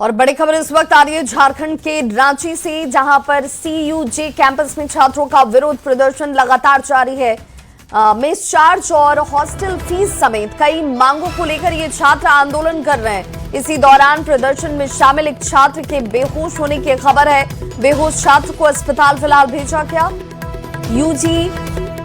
और बड़ी खबर इस वक्त आ रही है झारखंड के रांची से, जहां पर सीयूजे कैंपस में छात्रों का विरोध प्रदर्शन लगातार जारी है। मेस चार्ज और हॉस्टल फीस समेत कई मांगों को लेकर ये छात्र आंदोलन कर रहे हैं। इसी दौरान प्रदर्शन में शामिल एक छात्र के बेहोश होने की खबर है। बेहोश छात्र को अस्पताल फिलहाल भेजा गया। UG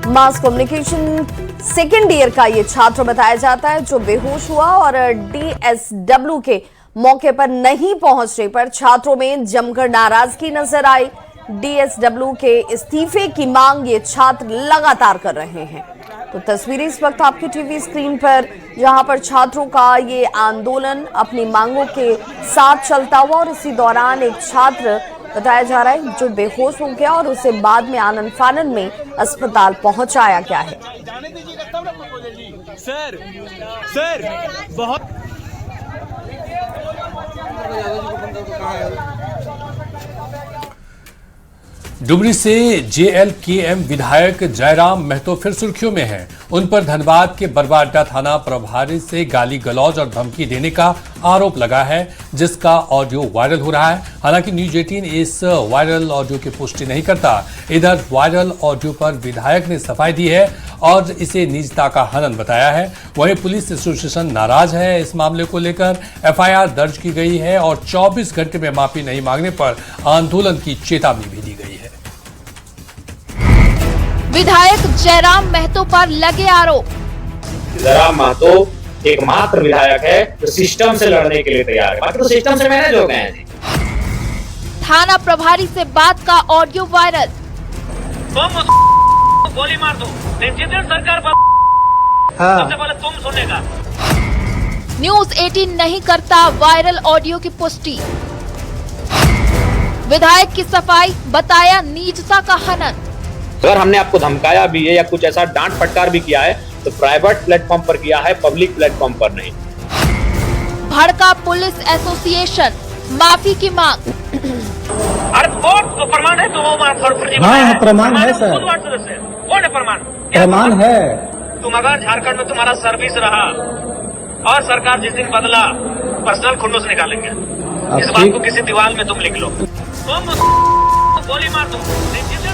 mass communication second year का ये छात्र बताया जाता है जो बेहोश हुआ, और डीएसडब्ल्यू के मौके पर नहीं पहुंचने पर छात्रों में जमकर नाराजगी नजर आई। डीएसडब्ल्यू के इस्तीफे की मांग ये छात्र लगातार कर रहे हैं। तो तस्वीरें इस वक्त आपकी टीवी स्क्रीन पर, जहां पर छात्रों का ये आंदोलन अपनी मांगों के साथ चलता हुआ, और इसी दौरान एक छात्र बताया जा रहा है जो बेहोश हो गया और उसे बाद में आनन फानन में अस्पताल पहुंचाया गया है। सर बहुत डुमरी से जेएलकेएम विधायक जयराम महतो फिर सुर्खियों में हैं। उन पर धनबाद के बरवा अड्डा थाना प्रभारी से गाली गलौज और धमकी देने का आरोप लगा है, जिसका ऑडियो वायरल हो रहा है। हालांकि न्यूज 18 इस वायरल ऑडियो की पुष्टि नहीं करता। इधर वायरल ऑडियो पर विधायक ने सफाई दी है और इसे निजता का हनन बताया है। वहीं पुलिस एसोसिएशन नाराज है। इस मामले को लेकर एफआईआर दर्ज की गई है और 24 घंटे में माफी नहीं मांगने पर आंदोलन की चेतावनी भी दी गई है। विधायक जयराम महतो पर लगे आरोप। जयराम महतो एकमात्र विधायक है जो सिस्टम से लड़ने के लिए तैयार है, बाकी तो सिस्टम से मैनेज हो गए हैं। थाना प्रभारी से बात का ऑडियो वायरल। तुम गोली मार दो, जिस दिन सरकार सबसे पहले तुम सुनेगा। न्यूज 18 नहीं करता वायरल ऑडियो की पुष्टि। विधायक की सफाई, बताया निजता का हनन। अगर हमने आपको धमकाया भी है या कुछ ऐसा डांट फटकार भी किया है तो प्राइवेट प्लेटफॉर्म पर किया है, पब्लिक प्लेटफॉर्म पर नहीं। भड़का पुलिस एसोसिएशन, माफी की मांग। अरे तो प्रमाण है, हाँ प्रमाण है सर, कौन है प्रमाण? प्रमाण है। तुम अगर झारखंड में तुम्हारा सर्विस रहा और सरकार जिस दिन बदला पर्सनल खुंडों से निकालेंगे। इस बात को किसी दीवार में तुम लिख लो। तुम गोली मार दो।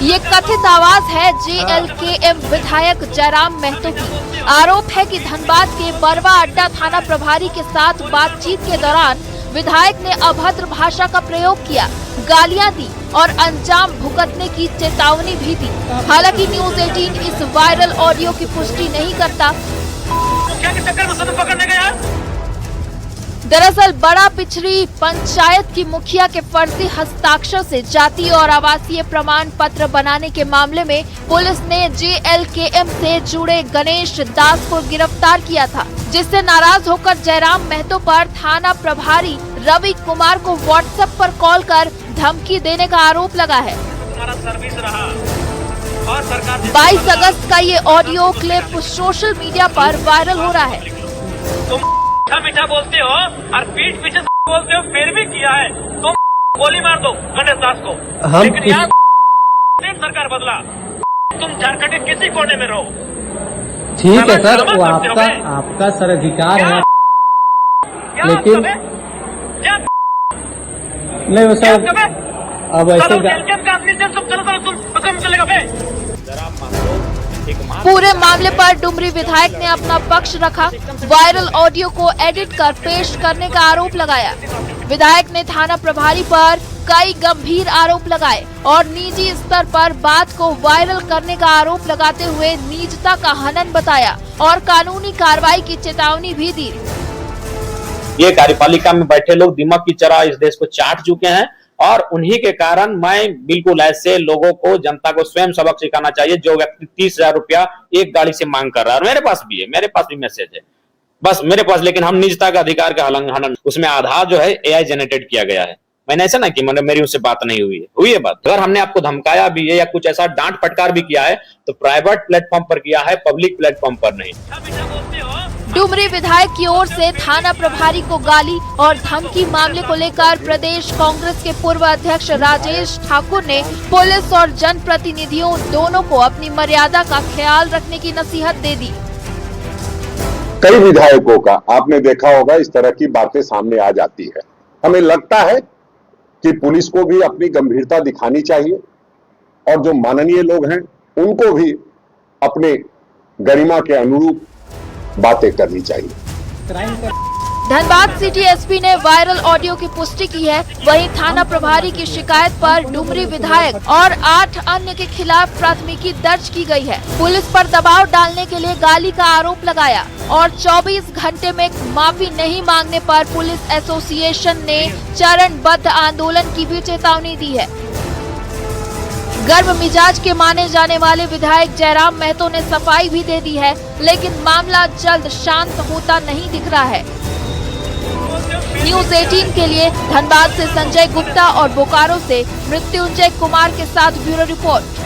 ये कथित आवाज है जेएलकेएम विधायक जयराम महतो की। आरोप है कि धनबाद के बरवा अड्डा थाना प्रभारी के साथ बातचीत के दौरान विधायक ने अभद्र भाषा का प्रयोग किया, गालियां दी और अंजाम भुगतने की चेतावनी भी दी। हालांकि न्यूज 18 इस वायरल ऑडियो की पुष्टि नहीं करता। क्या के चक्कर में सब पकड़ने गया? दरअसल बड़ा पिछड़ी पंचायत की मुखिया के फर्जी हस्ताक्षर से जाति और आवासीय प्रमाण पत्र बनाने के मामले में पुलिस ने जेएलकेएम से जुड़े गणेश दास को गिरफ्तार किया था, जिससे नाराज होकर जयराम महतो पर थाना प्रभारी रवि कुमार को व्हाट्सएप पर कॉल कर धमकी देने का आरोप लगा है। तुम्हारा सर्विस रहा और सरकार 22 अगस्त का ये ऑडियो क्लिप सोशल मीडिया पर वायरल हो रहा है। तुम मीठा बोलते हो और पीठ पीछे बोलते हो, फिर भी किया है। तुम गोली मार दो गणेश दास को, लेकिन यहाँ सरकार बदला। तुम झारखंड के किसी कोने में रहो, ठीक है सर, वो आपका सर अधिकार है, लेकिन नहीं वो सर अब ऐसे पूरे मामले पर डुमरी विधायक ने अपना पक्ष रखा। वायरल ऑडियो को एडिट कर पेश करने का आरोप लगाया। विधायक ने थाना प्रभारी पर कई गंभीर आरोप लगाए और निजी स्तर पर बात को वायरल करने का आरोप लगाते हुए निजता का हनन बताया और कानूनी कार्रवाई की चेतावनी भी दी। ये कार्यपालिका में बैठे लोग दिमाग की तरह इस देश को चाट चुके हैं और उन्हीं के कारण मैं बिल्कुल ऐसे लोगों को, जनता को स्वयं सबक सिखाना चाहिए। जो व्यक्ति 30,000 रुपया एक गाड़ी से मांग कर रहा है, और मेरे पास भी है, मेरे पास भी मैसेज है, बस मेरे पास, लेकिन हम निजता का अधिकार का हनन, उसमें आधार जो है एआई जनरेटेड किया गया है। मैंने ऐसा ना कि मतलब मेरी उससे बात नहीं हुई है बात। अगर हमने आपको धमकाया भी है या कुछ ऐसा डांट फटकार भी किया है तो प्राइवेट प्लेटफॉर्म पर किया है, पब्लिक प्लेटफॉर्म पर नहीं। डुमरी विधायक की ओर से थाना प्रभारी को गाली और धमकी मामले को लेकर प्रदेश कांग्रेस के पूर्व अध्यक्ष राजेश ठाकुर ने पुलिस और जनप्रतिनिधियों दोनों को अपनी मर्यादा का ख्याल रखने की नसीहत दे दी। कई विधायकों का आपने देखा होगा इस तरह की बातें सामने आ जाती है हमें लगता है कि पुलिस को भी अपनी गंभीरता दिखानी चाहिए और जो माननीय लोग हैं उनको भी अपने गरिमा के अनुरूप बातें करनी चाहिए। धनबाद सिटी एसपी ने वायरल ऑडियो की पुष्टि की है। वहीं थाना प्रभारी की शिकायत पर डुमरी विधायक और 8 अन्य के खिलाफ प्राथमिकी दर्ज की गई है। पुलिस पर दबाव डालने के लिए गाली का आरोप लगाया और 24 घंटे में माफी नहीं मांगने पर पुलिस एसोसिएशन ने चरणबद्ध आंदोलन की भी चेतावनी दी है। गर्म मिजाज के माने जाने वाले विधायक जयराम महतो ने सफाई भी दे दी है, लेकिन मामला जल्द शांत होता नहीं दिख रहा है। न्यूज 18 के लिए धनबाद से संजय गुप्ता और बोकारो से मृत्युंजय कुमार के साथ ब्यूरो रिपोर्ट।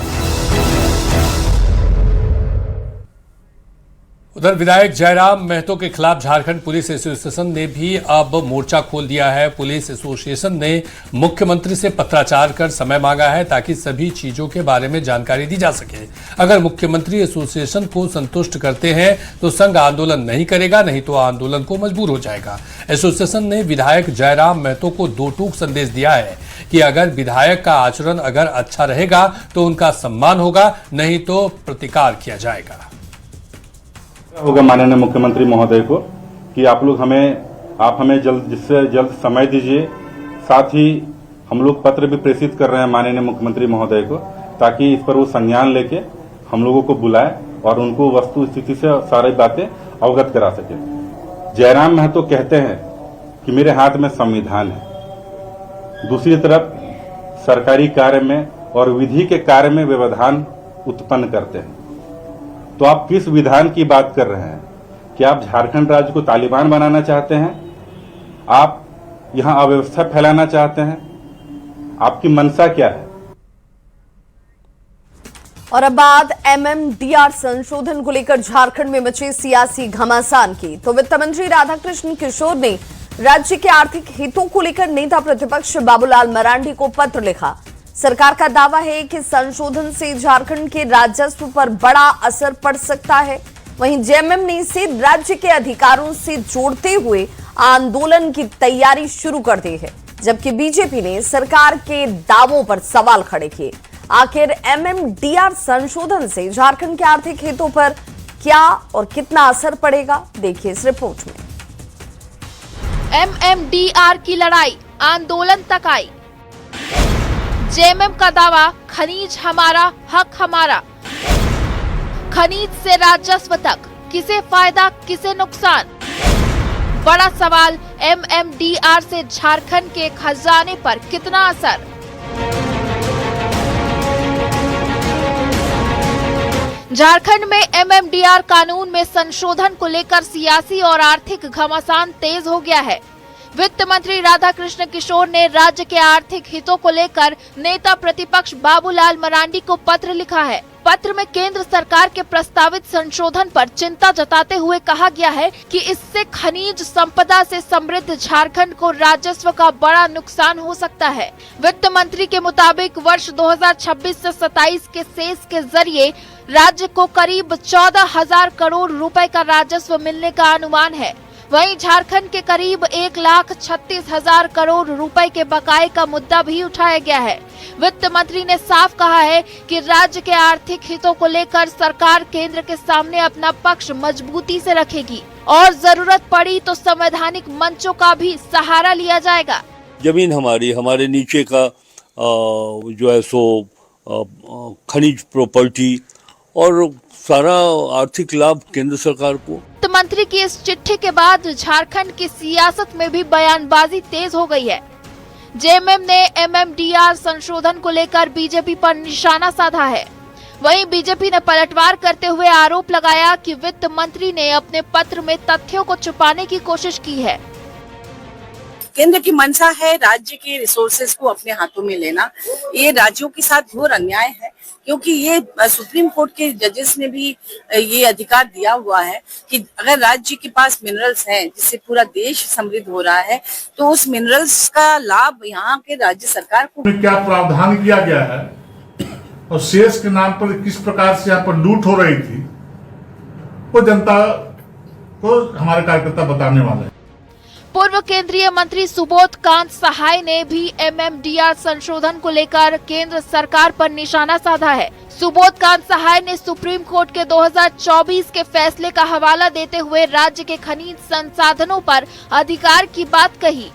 उधर विधायक जयराम महतो के खिलाफ झारखंड पुलिस एसोसिएशन ने भी अब मोर्चा खोल दिया है। पुलिस एसोसिएशन ने मुख्यमंत्री से पत्राचार कर समय मांगा है ताकि सभी चीजों के बारे में जानकारी दी जा सके। अगर मुख्यमंत्री एसोसिएशन को संतुष्ट करते हैं तो संघ आंदोलन नहीं करेगा, नहीं तो आंदोलन को मजबूर हो जाएगा। एसोसिएशन ने विधायक जयराम महतो को 2 टूक संदेश दिया है कि अगर विधायक का आचरण अगर अच्छा रहेगा तो उनका सम्मान होगा, नहीं तो प्रतिकार किया जाएगा। होगा माननीय मुख्यमंत्री महोदय को कि आप हमें जल्द से जल्द समय दीजिए। साथ ही हम लोग पत्र भी प्रेषित कर रहे हैं माननीय मुख्यमंत्री महोदय को, ताकि इस पर वो संज्ञान लेके हम लोगों को बुलाए और उनको वस्तु स्थिति से सारी बातें अवगत करा सके। जयराम महतो कहते हैं कि मेरे हाथ में संविधान है, दूसरी तरफ सरकारी कार्य में और विधि के कार्य में व्यवधान उत्पन्न करते हैं। तो आप किस विधान की बात कर रहे हैं? क्या आप झारखंड राज्य को तालिबान बनाना चाहते हैं? आप यहां अव्यवस्था फैलाना चाहते हैं? आपकी मंशा क्या है? और अब बात MMDR संशोधन को लेकर झारखंड में मचे सियासी घमासान की। तो वित्त मंत्री राधाकृष्ण किशोर ने राज्य के आर्थिक हितों को लेकर नेता प्रतिपक्ष बाबूलाल मरांडी को पत्र लिखा। सरकार का दावा है कि संशोधन से झारखंड के राजस्व पर बड़ा असर पड़ सकता है। वहीं जेएमएम ने इसे राज्य के अधिकारों से जोड़ते हुए आंदोलन की तैयारी शुरू कर दी है, जबकि बीजेपी ने सरकार के दावों पर सवाल खड़े किए। आखिर MMDR संशोधन से झारखंड के आर्थिक हितों पर क्या और कितना असर पड़ेगा, देखिए इस रिपोर्ट में। MMDR की लड़ाई आंदोलन तक आई। जेएमएम का दावा, खनीज हमारा हक हमारा। खनीज से राजस्व तक किसे फायदा किसे नुकसान? बड़ा सवाल, MMDR से झारखंड के खजाने पर कितना असर? झारखंड में MMDR कानून में संशोधन को लेकर सियासी और आर्थिक घमासान तेज हो गया है। वित्त मंत्री राधाकृष्ण किशोर ने राज्य के आर्थिक हितों को लेकर नेता प्रतिपक्ष बाबूलाल मरांडी को पत्र लिखा है। पत्र में केंद्र सरकार के प्रस्तावित संशोधन पर चिंता जताते हुए कहा गया है कि इससे खनिज संपदा से समृद्ध झारखंड को राजस्व का बड़ा नुकसान हो सकता है। वित्त मंत्री के मुताबिक वर्ष 2026 से 27 के सेस के जरिए राज्य को करीब 14,000 करोड़ रुपए का राजस्व मिलने का अनुमान है। वहीं झारखंड के करीब 1,36,000 करोड़ रुपए के बकाये का मुद्दा भी उठाया गया है। वित्त मंत्री ने साफ कहा है कि राज्य के आर्थिक हितों को लेकर सरकार केंद्र के सामने अपना पक्ष मजबूती से रखेगी और जरूरत पड़ी तो संवैधानिक मंचों का भी सहारा लिया जाएगा। जमीन हमारे नीचे का जो है सो खनिज प्रॉपर्टी और सारा आर्थिक लाभ केंद्र सरकार को। वित्त मंत्री की इस चिट्ठी के बाद झारखंड की सियासत में भी बयानबाजी तेज हो गई है। जेएमएम ने MMDR संशोधन को लेकर बीजेपी पर निशाना साधा है। वहीं बीजेपी ने पलटवार करते हुए आरोप लगाया कि वित्त मंत्री ने अपने पत्र में तथ्यों को छुपाने की कोशिश की है। केंद्र की मंशा है राज्य के रिसोर्सेज को अपने हाथों में लेना। ये राज्यों के साथ घोर अन्याय है, क्योंकि ये सुप्रीम कोर्ट के जजेस ने भी ये अधिकार दिया हुआ है कि अगर राज्य के पास मिनरल्स हैं जिससे पूरा देश समृद्ध हो रहा है, तो उस मिनरल्स का लाभ यहाँ के राज्य सरकार को। क्या प्रावधान किया गया है और शेष के नाम पर किस प्रकार से यहाँ पर लूट हो रही थी, वो जनता को हमारे कार्यकर्ता बताने वाले हैं। पूर्व केंद्रीय मंत्री सुबोध कांत सहाय ने भी MMDR संशोधन को लेकर केंद्र सरकार पर निशाना साधा है। सुबोध कांत सहाय ने सुप्रीम कोर्ट के 2024 के फैसले का हवाला देते हुए राज्य के खनिज संसाधनों पर अधिकार की बात कही।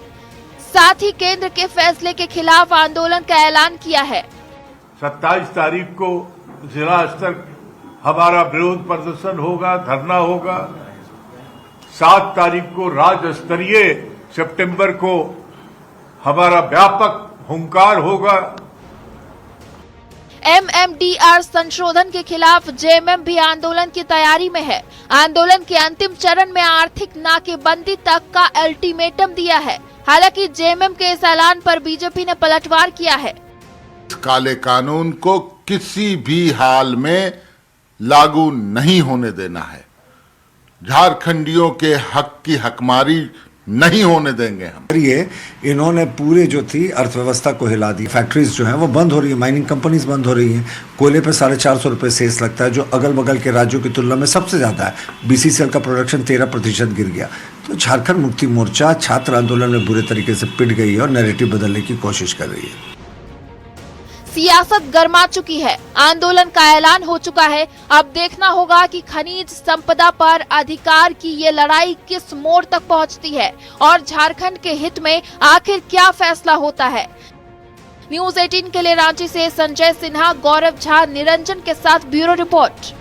साथ ही केंद्र के फैसले के खिलाफ आंदोलन का ऐलान किया है। 27 तारीख को जिला स्तर हमारा विरोध प्रदर्शन होगा, धरना होगा। 7 तारीख को राज्य स्तरीय सितंबर को हमारा व्यापक हुंकार होगा। MMDR संशोधन के खिलाफ JMM भी आंदोलन की तैयारी में है। आंदोलन के अंतिम चरण में आर्थिक नाकेबंदी तक का अल्टीमेटम दिया है। हालांकि JMM के इस ऐलान पर बीजेपी ने पलटवार किया है। काले कानून को किसी भी हाल में लागू नहीं होने देना है। झारखंडियों के हक की हकमारी नहीं होने देंगे हम। ये इन्होंने पूरे जो थी अर्थव्यवस्था को हिला दी। फैक्ट्रीज जो हैं वो बंद हो रही है, माइनिंग कंपनीज बंद हो रही हैं। कोयले पे 450 रुपये सेस लगता है, जो अगल बगल के राज्यों की तुलना में सबसे ज़्यादा है। BCCL का प्रोडक्शन 13% गिर गया। तो झारखंड मुक्ति मोर्चा छात्र आंदोलन में बुरे तरीके से पिट गई है और नैरेटिव बदलने की कोशिश कर रही है। सियासत गर्मा चुकी है, आंदोलन का ऐलान हो चुका है। अब देखना होगा कि खनिज संपदा पर अधिकार की ये लड़ाई किस मोड़ तक पहुंचती है और झारखंड के हित में आखिर क्या फैसला होता है। न्यूज़ 18 के लिए रांची से संजय सिन्हा, गौरव झा, निरंजन के साथ ब्यूरो रिपोर्ट।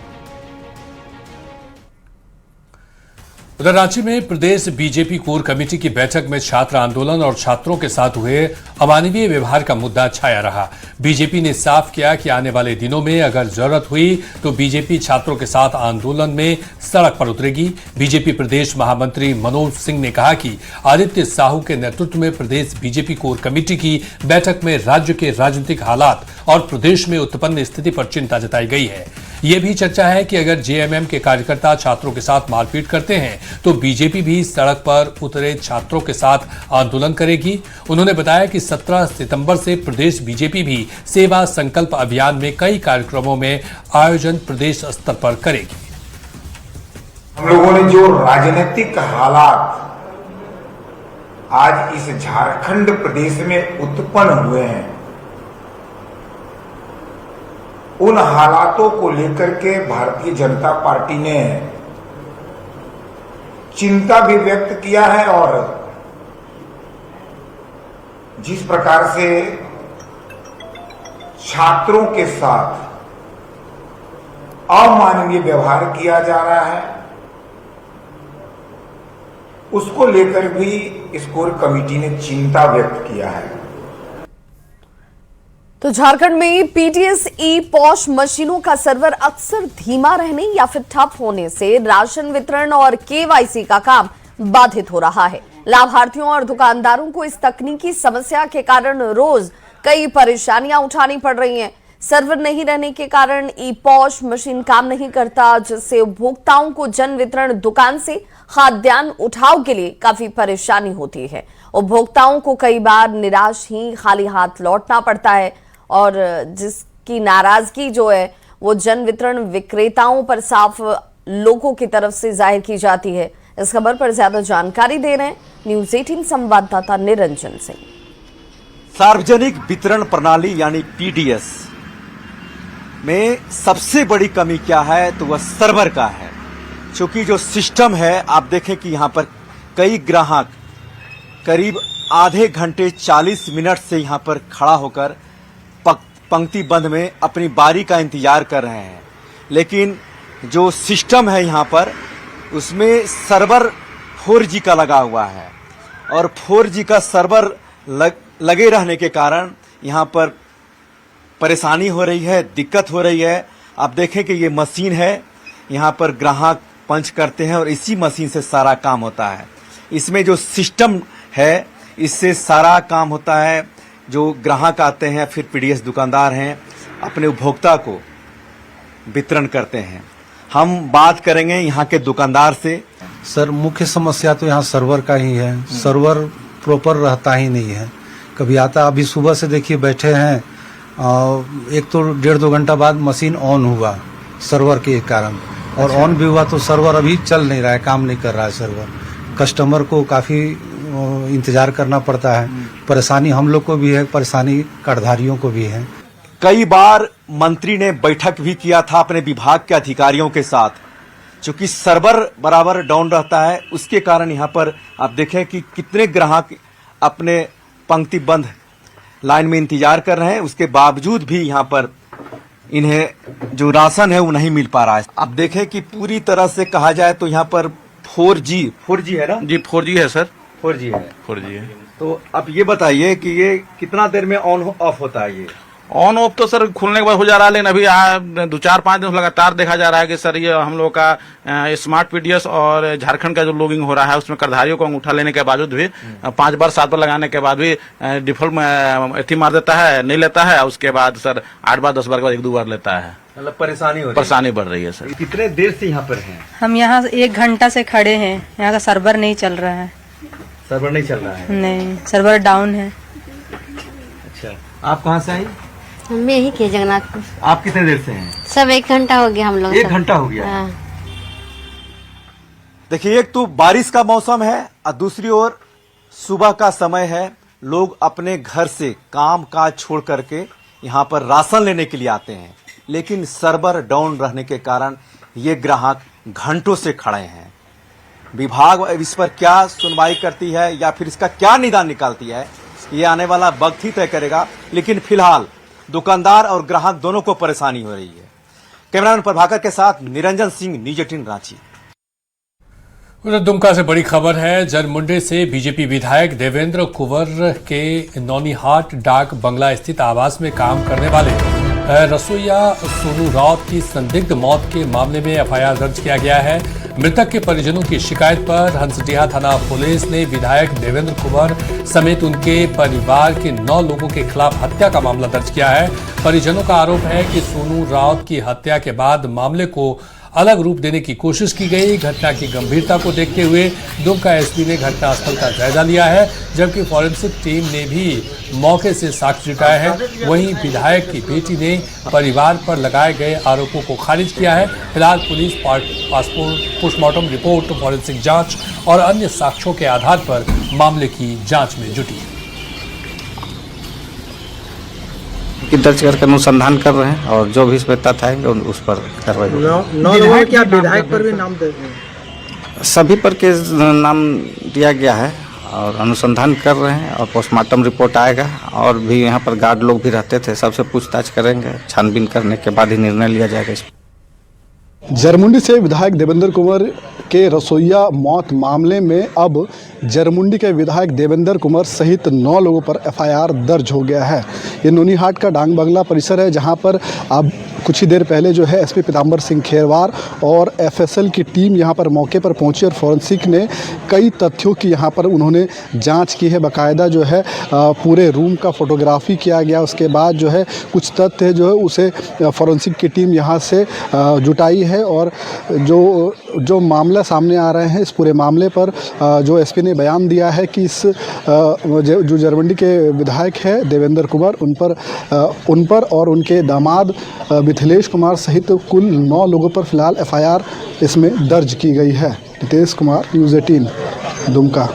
उधर रांची में प्रदेश बीजेपी कोर कमेटी की बैठक में छात्र आंदोलन और छात्रों के साथ हुए अमानवीय व्यवहार का मुद्दा छाया रहा। बीजेपी ने साफ किया कि आने वाले दिनों में अगर जरूरत हुई तो बीजेपी छात्रों के साथ आंदोलन में सड़क पर उतरेगी। बीजेपी प्रदेश महामंत्री मनोज सिंह ने कहा कि आदित्य साहू के नेतृत्व में प्रदेश बीजेपी कोर कमेटी की बैठक में राज्य के राजनीतिक हालात और प्रदेश में उत्पन्न स्थिति पर चिंता जताई गई है। यह भी चर्चा है कि अगर JMM के कार्यकर्ता छात्रों के साथ मारपीट करते हैं तो बीजेपी भी सड़क पर उतरे छात्रों के साथ आंदोलन करेगी। उन्होंने बताया कि 17 सितंबर से प्रदेश बीजेपी भी सेवा संकल्प अभियान में कई कार्यक्रमों में आयोजन प्रदेश स्तर पर करेगी। हम लोगों ने जो राजनीतिक हालात आज इस झारखंड प्रदेश में उत्पन्न हुए हैं, उन हालातों को लेकर के भारतीय जनता पार्टी ने चिंता भी व्यक्त किया है और जिस प्रकार से छात्रों के साथ अमानवीय व्यवहार किया जा रहा है, उसको लेकर भी इस कोर कमेटी ने चिंता व्यक्त किया है। तो झारखंड में PTS ई-पॉश मशीनों का सर्वर अक्सर धीमा रहने या फिर ठप होने से राशन वितरण और KYC का काम बाधित हो रहा है। लाभार्थियों और दुकानदारों को इस तकनीकी समस्या के कारण रोज कई परेशानियां उठानी पड़ रही हैं। सर्वर नहीं रहने के कारण ई-पॉश मशीन काम नहीं करता, जिससे उपभोक्ताओं को जन वितरण दुकान से खाद्यान्न उठाव के लिए काफी परेशानी होती है। उपभोक्ताओं को कई बार निराश ही खाली हाथ लौटना पड़ता है और जिसकी नाराजगी जो है वो जन वितरण विक्रेताओं पर साफ लोगों की तरफ से जाहिर की जाती है। इस खबर पर ज्यादा जानकारी दे रहे हैं न्यूज़ 18 संवाददाता निरंजन सिंह। सार्वजनिक वितरण प्रणाली यानी PDS में सबसे बड़ी कमी क्या है तो वह सर्वर का है। क्योंकि जो सिस्टम है, आप देखें कि यहाँ पर कई ग्राहक करीब आधे घंटे 40 मिनट से यहाँ पर खड़ा होकर पंक्ति बंद में अपनी बारी का इंतजार कर रहे हैं, लेकिन जो सिस्टम है यहाँ पर उसमें सर्वर 4G का लगा हुआ है और 4G का सर्वर लगे रहने के कारण यहाँ पर परेशानी हो रही है, दिक्कत हो रही है। आप देखें कि ये मशीन है, यहाँ पर ग्राहक पंच करते हैं और इसी मशीन से सारा काम होता है। इसमें जो सिस्टम है इससे सारा काम होता है। जो ग्राहक आते हैं फिर PDS दुकानदार हैं अपने उपभोक्ता को वितरण करते हैं। हम बात करेंगे यहाँ के दुकानदार से। सर, मुख्य समस्या तो यहाँ सर्वर का ही है। सर्वर प्रॉपर रहता ही नहीं है, कभी आता। अभी सुबह से देखिए बैठे हैं, एक तो 1.5-2 घंटा बाद मशीन ऑन हुआ सर्वर के कारण, और ऑन भी हुआ तो सर्वर अभी चल नहीं रहा है, काम नहीं कर रहा है सर्वर। कस्टमर को काफ़ी इंतजार करना पड़ता है। परेशानी हम लोग को भी है, परेशानी कार्डधारियों को भी है। कई बार मंत्री ने बैठक भी किया था अपने विभाग के अधिकारियों के साथ, चूंकि सर्वर बराबर डाउन रहता है, उसके कारण यहाँ पर आप देखें कि कितने ग्राहक अपने पंक्तिबद्ध लाइन में इंतजार कर रहे हैं, उसके बावजूद भी यहाँ पर इन्हें जो राशन है वो नहीं मिल पा रहा है। आप देखें कि पूरी तरह से कहा जाए तो यहाँ पर 4G है ना जी 4G है सर। 4G है। 4G है। तो अब ये बताइए कि ये कितना देर में ऑन ऑफ होता है? ये ऑन ऑफ तो सर खुलने के बाद हो जा रहा है, लेकिन अभी 2-4-5 दिन लगातार देखा जा रहा है कि सर ये हम लोग का स्मार्ट पीडीएस और झारखंड का जो लॉगिंग हो रहा है उसमें करधारियों को अंगूठा लेने के बावजूद भी 5 बार 7 बार लगाने के बाद भी डिफॉल्ट में एथी मार देता है, नहीं लेता है। उसके बाद सर 8 बार 10 बार के बाद 1-2 बार लेता है। मतलब परेशानी बढ़ रही है सर। कितने देर से यहाँ पर हैं? हम यहाँ 1 घंटा से खड़े हैं, यहाँ का सर्वर नहीं चल रहा है। सर्वर नहीं चल रहा है? नहीं, सर्वर डाउन है। अच्छा, आप कहाँ से आई? हम यही के जगन्नाथपुर। आप कितने देर से हैं? सब 1 घंटा हो गया हम लोग। 1 घंटा हो गया? हाँ। देखिए, एक तो बारिश का मौसम है और दूसरी ओर सुबह का समय है। लोग अपने घर से काम काज छोड़ करके यहाँ पर राशन लेने के लिए आते हैं, लेकिन सर्वर डाउन रहने के कारण ये ग्राहक घंटों से खड़े हैं। विभाग इस पर क्या सुनवाई करती है या फिर इसका क्या निदान निकालती है, ये आने वाला वक्त ही तय करेगा। लेकिन फिलहाल दुकानदार और ग्राहक दोनों को परेशानी हो रही है। कैमरामैन प्रभाकर के साथ निरंजन सिंह, न्यूज 18 रांची। उधर दुमका से बड़ी खबर है। जरमुंडे से बीजेपी विधायक देवेंद्र कुंवर के नौनीहाट डाक बंगला स्थित आवास में काम करने वाले रसोईया सोनू राउत की संदिग्ध मौत के मामले में एफआईआर दर्ज किया गया है। मृतक के परिजनों की शिकायत पर हंसडीहा थाना पुलिस ने विधायक देवेंद्र कुंवर समेत उनके परिवार के 9 लोगों के खिलाफ हत्या का मामला दर्ज किया है। परिजनों का आरोप है कि सोनू राउत की हत्या के बाद मामले को अलग रूप देने की कोशिश की गई। घटना की गंभीरता को देखते हुए दुमका एसपी ने घटनास्थल का जायजा लिया है, जबकि फॉरेंसिक टीम ने भी मौके से साक्ष्य जुटाए हैं। वहीं विधायक की बेटी ने परिवार पर लगाए गए आरोपों को खारिज किया है। फिलहाल पुलिस पोस्टमार्टम रिपोर्ट, फॉरेंसिक जांच और अन्य साक्ष्यों के आधार पर मामले की जांच में जुटी है। दर्ज करके अनुसंधान कर रहे हैं और जो भी इसमें तथ्य आएंगे उस पर कार्रवाई होगी। विधायक पर भी नाम दे सभी पर के नाम दिया गया है और अनुसंधान कर रहे हैं और पोस्टमार्टम रिपोर्ट आएगा। और भी यहाँ पर गार्ड लोग भी रहते थे, सबसे पूछताछ करेंगे। छानबीन करने के बाद ही निर्णय लिया जाएगा इस पर। जरमुंडी से विधायक देवेंद्र कुंवर के रसोईया मौत मामले में अब जरमुंडी के विधायक देवेंद्र कुंवर सहित 9 लोगों पर एफआईआर दर्ज हो गया है। ये नौनीहाट का डांग बंगला परिसर है, जहां पर अब कुछ ही देर पहले जो है एसपी पीताम्बर सिंह खेरवार और एफएसएल की टीम यहां पर मौके पर पहुंची और फॉरेंसिक ने कई तथ्यों की यहां पर उन्होंने जांच की है। बाकायदा जो है पूरे रूम का फोटोग्राफी किया गया। उसके बाद जो है कुछ तथ्य जो है उसे फॉरेंसिक की टीम यहां से जुटाई है और जो मामला सामने आ रहे हैं, इस पूरे मामले पर जो एसपी ने बयान दिया है कि इस जो जरमुंडी के विधायक है देवेंद्र कुंवर, उन पर और उनके दामाद मिथिलेश कुमार सहित कुल 9 लोगों पर फिलहाल एफआईआर इसमें दर्ज की गई है। नितेश कुमार, न्यूज 18 दुमका।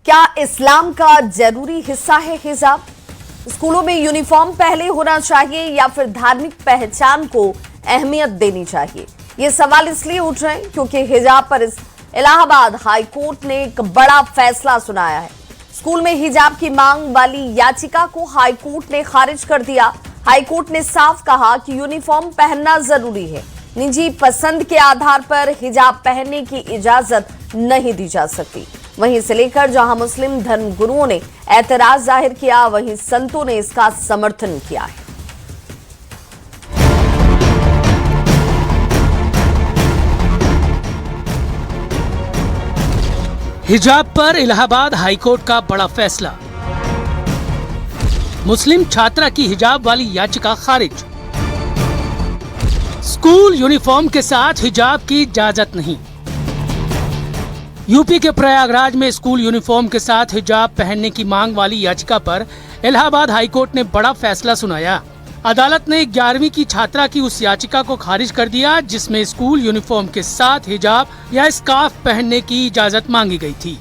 क्या इस्लाम का जरूरी हिस्सा है हिजाब? स्कूलों में यूनिफॉर्म पहले होना चाहिए या फिर धार्मिक पहचान को अहमियत देनी चाहिए? ये सवाल इसलिए उठ रहे हैं क्योंकि हिजाब पर इलाहाबाद हाई कोर्ट ने एक बड़ा फैसला सुनाया है। स्कूल में हिजाब की मांग वाली याचिका को हाई कोर्ट ने खारिज कर दिया। हाई कोर्ट ने साफ कहा कि यूनिफॉर्म पहनना जरूरी है। निजी पसंद के आधार पर हिजाब पहनने की इजाजत नहीं दी जा सकती। वहीं से लेकर जहां मुस्लिम धर्म गुरुओं ने एतराज जाहिर किया, वहीं संतों ने इसका समर्थन किया है। हिजाब पर इलाहाबाद हाईकोर्ट का बड़ा फैसला। मुस्लिम छात्रा की हिजाब वाली याचिका खारिज। स्कूल यूनिफॉर्म के साथ हिजाब की इजाजत नहीं। यूपी के प्रयागराज में स्कूल यूनिफॉर्म के साथ हिजाब पहनने की मांग वाली याचिका पर इलाहाबाद हाईकोर्ट ने बड़ा फैसला सुनाया। अदालत ने 11वीं की छात्रा की उस याचिका को खारिज कर दिया जिसमें स्कूल यूनिफॉर्म के साथ हिजाब या स्कार्फ पहनने की इजाजत मांगी गई थी।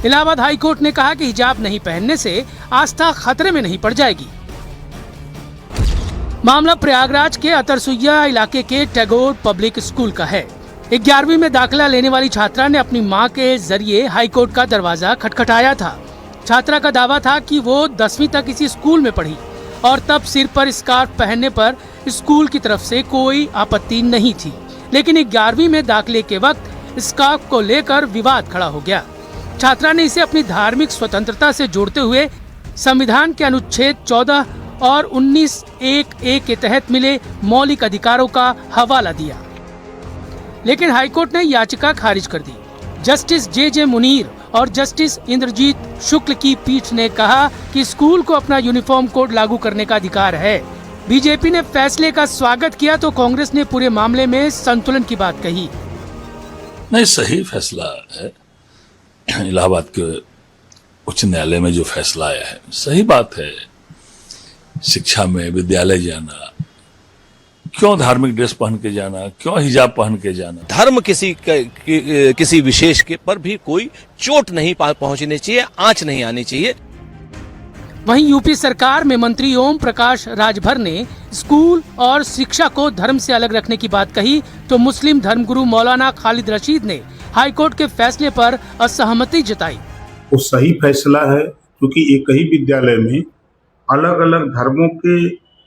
इलाहाबाद हाईकोर्ट ने कहा कि हिजाब नहीं पहनने से आस्था खतरे में नहीं पड़ जाएगी। मामला प्रयागराज के अतरसुइया इलाके के टैगोर पब्लिक स्कूल का है। 11वीं में दाखिला लेने वाली छात्रा ने अपनी मां के जरिए हाईकोर्ट का दरवाजा खटखटाया था। छात्रा का दावा था कि वो 10वीं तक इसी स्कूल में पढ़ी और तब सिर पर स्कार्फ पहनने पर स्कूल की तरफ से कोई आपत्ति नहीं थी, लेकिन 11वीं में दाखिले के वक्त स्कार्फ को लेकर विवाद खड़ा हो गया। छात्रा ने इसे अपनी धार्मिक स्वतंत्रता से जोड़ते हुए संविधान के अनुच्छेद 14 और 19(1)(a) के तहत मिले मौलिक अधिकारों का हवाला दिया, लेकिन हाईकोर्ट ने याचिका खारिज कर दी। जस्टिस जे मुनीर और जस्टिस इंद्रजीत शुक्ल की पीठ ने कहा कि स्कूल को अपना यूनिफॉर्म कोड लागू करने का अधिकार है। बीजेपी ने फैसले का स्वागत किया तो कांग्रेस ने पूरे मामले में संतुलन की बात कही। नहीं, सही फैसला है। इलाहाबाद के उच्च न्यायालय में जो फैसला आया है सही बात है। शिक्षा में विद्यालय जाना, क्यों धार्मिक ड्रेस पहन के जाना, क्यों हिजाब पहन के जाना। धर्म किसी विशेष के पर भी कोई चोट नहीं पहुंचनी चाहिए, आंच नहीं आनी चाहिए। वहीं यूपी सरकार में मंत्री ओम प्रकाश राजभर ने स्कूल और शिक्षा को धर्म से अलग रखने की बात कही तो मुस्लिम धर्मगुरु मौलाना खालिद रशीद ने हाईकोर्ट के फैसले पर असहमति जताई। वो सही फैसला है, क्योंकि एक ही विद्यालय में अलग अलग धर्मों के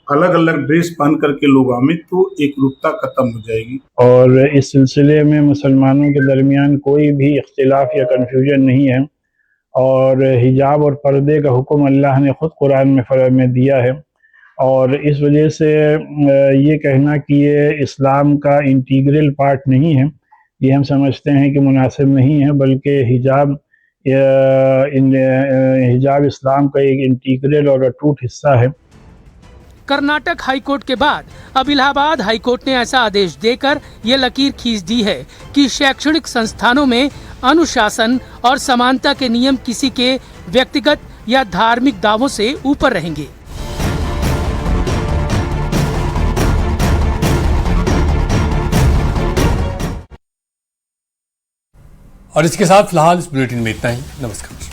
अलग अलग ड्रेस पहन करके लोग आए तो एक रूपता खत्म हो जाएगी। और इस सिलसिले में मुसलमानों के दरमियान कोई भी इख्तिलाफ या कन्फ्यूजन नहीं है और हिजाब और पर्दे का हुक्म अल्लाह ने खुद कुरान में दिया है और इस वजह से ये कहना कि ये इस्लाम का इंटीग्रल पार्ट नहीं है, ये हम समझते हैं कि मुनासिब नहीं है, बल्कि हिजाब इस्लाम का एक इंटीग्रल और अटूट हिस्सा है। कर्नाटक हाईकोर्ट के बाद अब इलाहाबाद हाईकोर्ट ने ऐसा आदेश देकर ये लकीर खींच दी है कि शैक्षणिक संस्थानों में अनुशासन और समानता के नियम किसी के व्यक्तिगत या धार्मिक दावों से ऊपर रहेंगे। और इसके साथ फिलहाल इस बुलेटिन में इतना ही। नमस्कार।